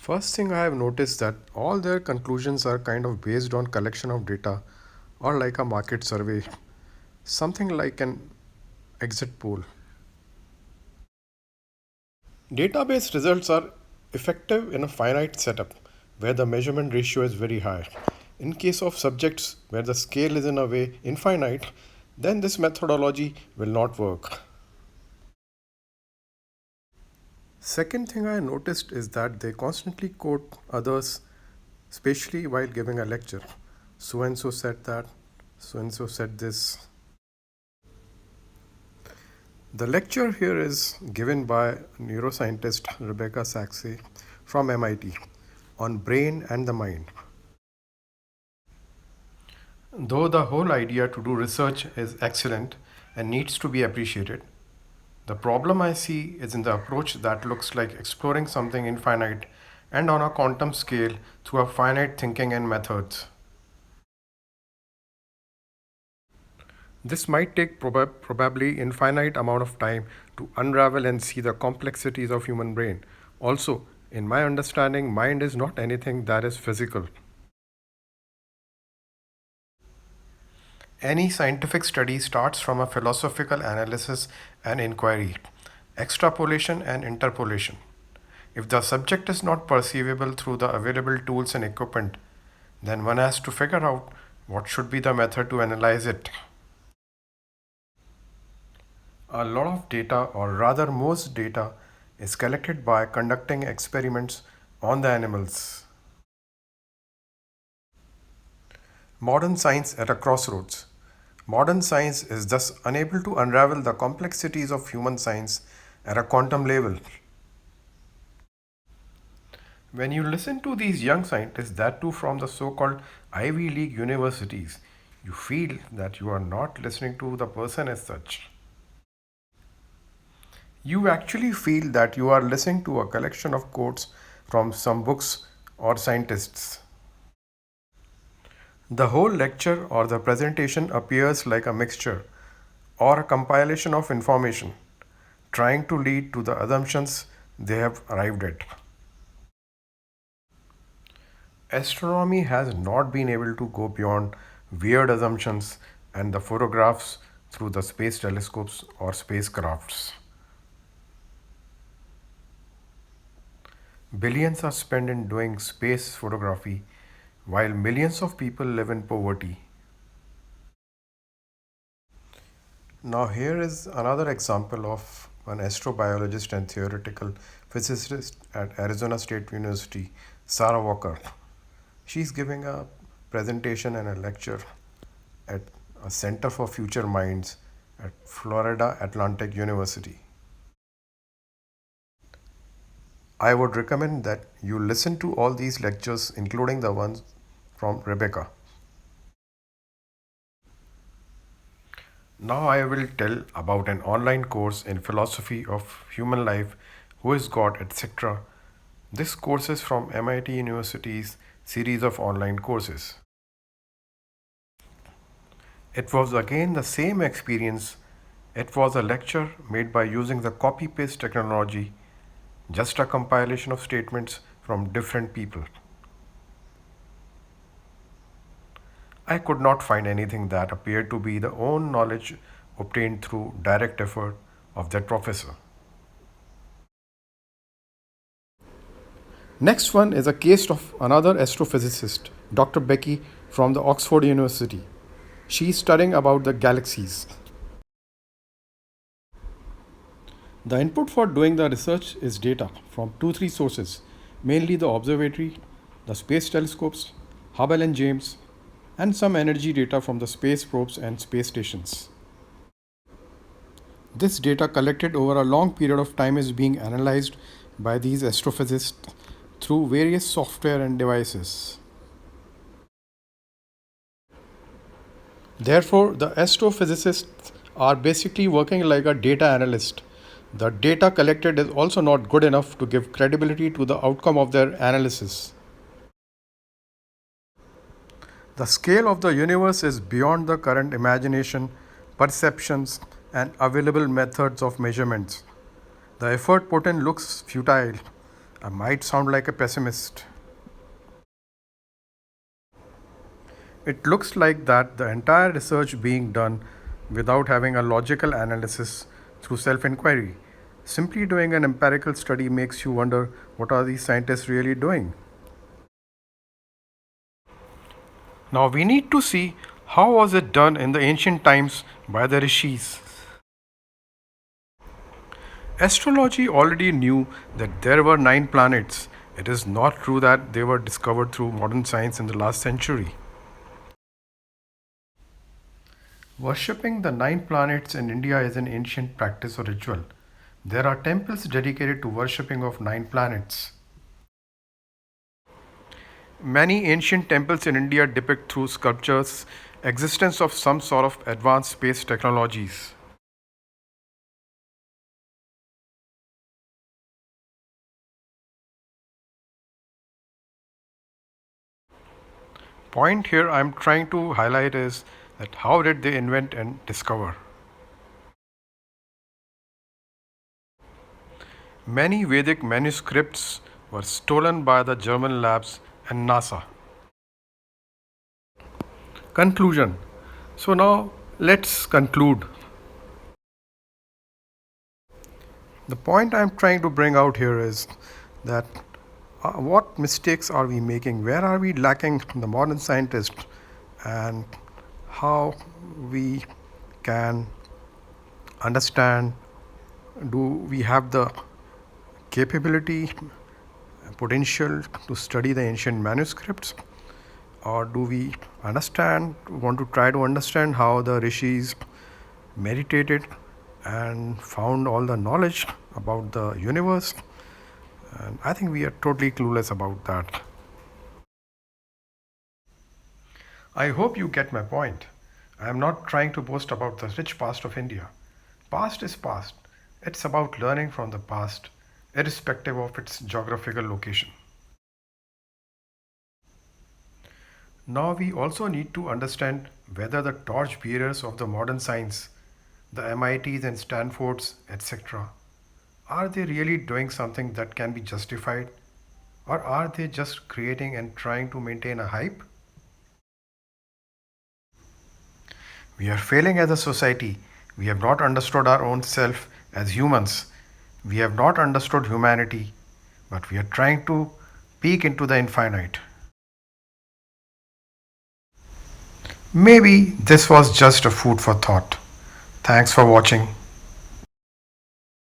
First thing I have noticed that all their conclusions are kind of based on collection of data or like a market survey, something like an exit poll. Database results are effective in a finite setup where the measurement ratio is very high. In case of subjects where the scale is in a way infinite, then this methodology will not work. Second thing I noticed is that they constantly quote others, especially while giving a lecture. So and so said that, so and so said this. The lecture here is given by neuroscientist Rebecca Sachs from MIT on brain and the mind. Though the whole idea to do research is excellent and needs to be appreciated, the problem I see is in the approach that looks like exploring something infinite and on a quantum scale through a finite thinking and methods. This might take probably infinite amount of time to unravel and see the complexities of human brain. Also, in my understanding, mind is not anything that is physical. Any scientific study starts from a philosophical analysis and inquiry, extrapolation and interpolation. If the subject is not perceivable through the available tools and equipment, then one has to figure out what should be the method to analyze it. A lot of data, or rather most data, is collected by conducting experiments on the animals. Modern science at a crossroads. Modern science is thus unable to unravel the complexities of human science at a quantum level. When you listen to these young scientists, that too from the so called Ivy League universities, you feel that you are not listening to the person as such. You actually feel that you are listening to a collection of quotes from some books or scientists. The whole lecture or the presentation appears like a mixture or a compilation of information trying to lead to the assumptions they have arrived at. Astronomy has not been able to go beyond weird assumptions and the photographs through the space telescopes or spacecrafts. Billions are spent in doing space photography while millions of people live in poverty. Now, here is another example of an astrobiologist and theoretical physicist at Arizona State University, Sarah Walker. She's giving a presentation and a lecture at a Center for Future Minds at Florida Atlantic University. I would recommend that you listen to all these lectures, including the ones from Rebecca. Now I will tell about an online course in philosophy of human life, who is God, etc. This course is from MIT University's series of online courses. It was again the same experience. It was a lecture made by using the copy paste technology, just a compilation of statements from different people. I could not find anything that appeared to be the own knowledge obtained through direct effort of that professor. Next one is a case of another astrophysicist, Dr. Becky from the Oxford University. She is studying about the galaxies. The input for doing the research is data from 2 3 sources, mainly the observatory, the space telescopes, Hubble and James, and some energy data from the space probes and space stations. This data collected over a long period of time is being analyzed by these astrophysicists through various software and devices. Therefore, the astrophysicists are basically working like a data analyst. The data collected is also not good enough to give credibility to the outcome of their analysis. The scale of the universe is beyond the current imagination, perceptions, and available methods of measurements. The effort put in looks futile. I might sound like a pessimist. It looks like that the entire research being done without having a logical analysis through self-inquiry. Simply doing an empirical study makes you wonder what are these scientists really doing? Now we need to see how was it done in the ancient times by the Rishis. Astrology already knew that there were 9 planets. It is not true that they were discovered through modern science in the last century. Worshipping the 9 planets in India is an ancient practice or ritual. There are temples dedicated to worshipping of 9 planets. Many ancient temples in India depict through sculptures existence of some sort of advanced space technologies. Point here I'm trying to highlight is that how did they invent and discover? Many Vedic manuscripts were stolen by the German labs and NASA. Conclusion. So now let's conclude. The point I'm trying to bring out here is that what mistakes are we making? Where are we lacking the modern scientist? And how we can understand, do we have the capability, potential to study the ancient manuscripts, or do we want to try to understand how the rishis meditated and found all the knowledge about the universe? And I think we are totally clueless about that. I hope you get my point. I am not trying to boast about the rich past of India. Past is past. It's about learning from the past, irrespective of its geographical location. Now we also need to understand whether the torch bearers of the modern science, the MITs and Stanfords, etc., are they really doing something that can be justified? Or are they just creating and trying to maintain a hype? We are failing as a society. We have not understood our own self as humans. We have not understood humanity, but we are trying to peek into the infinite. Maybe this was just a food for thought. Thanks for watching.